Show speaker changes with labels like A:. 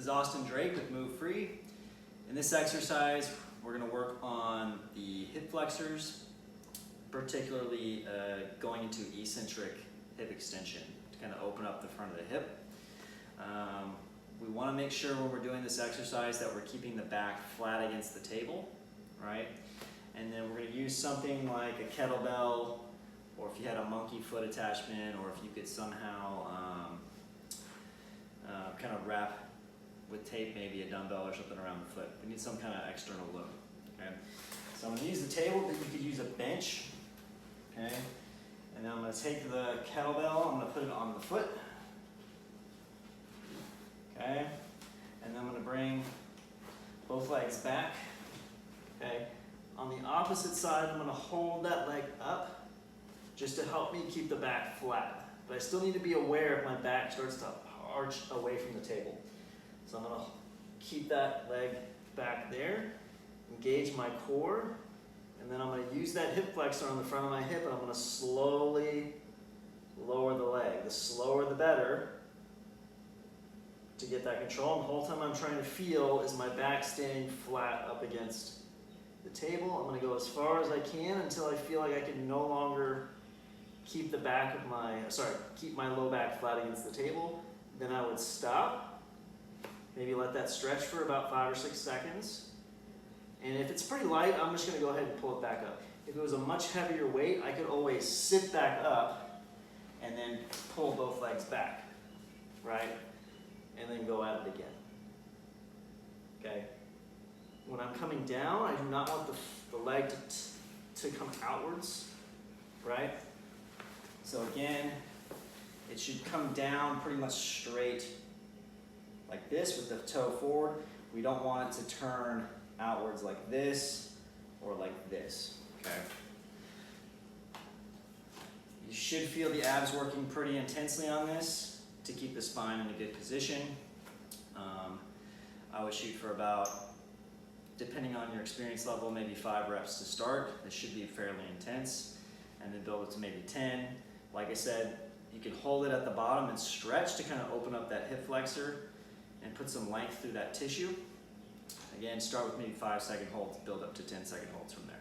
A: is Austin Drake with Move Free. In this exercise, we're going to work on the hip flexors, particularly going into eccentric hip extension to kind of open up the front of the hip. We want to make sure when we're doing this exercise that we're keeping the back flat against the table, right? And then we're going to use something like a kettlebell, or if you had a monkey foot attachment, or if you could somehow kind of wrap with tape, maybe a dumbbell or something around the foot. We need some kind of external load, okay? So I'm going to use the table, but you could use a bench, okay? And then I'm going to take the kettlebell, I'm going to put it on the foot, okay? And then I'm going to bring both legs back, okay? On the opposite side, I'm going to hold that leg up just to help me keep the back flat. But I still need to be aware if my back starts to arch away from the table. So I'm going to keep that leg back there, engage my core, and then I'm going to use that hip flexor on the front of my hip, and I'm going to slowly lower the leg. The slower the better to get that control. And the whole time I'm trying to feel is my back staying flat up against the table. I'm going to go as far as I can until I feel like I can no longer keep the back of my, keep my low back flat against the table. Then I would stop, maybe let that stretch for about 5 or 6 seconds. And if it's pretty light, I'm just going to go ahead and pull it back up. If it was a much heavier weight, I could always sit back up and then pull both legs back, right? And then go at it again, okay? When I'm coming down, I do not want the leg to come outwards, right? So again, it should come down pretty much straight like this with the toe forward. We don't want it to turn outwards like this or like this, okay? You should feel the abs working pretty intensely on this to keep the spine in a good position. I would shoot for about, depending on your experience level, maybe 5 reps to start. This should be fairly intense, and then build it to maybe 10. Like I said, you can hold it at the bottom and stretch to kind of open up that hip flexor and put some length through that tissue. Again, start with maybe 5-second holds, build up to 10-second holds from there.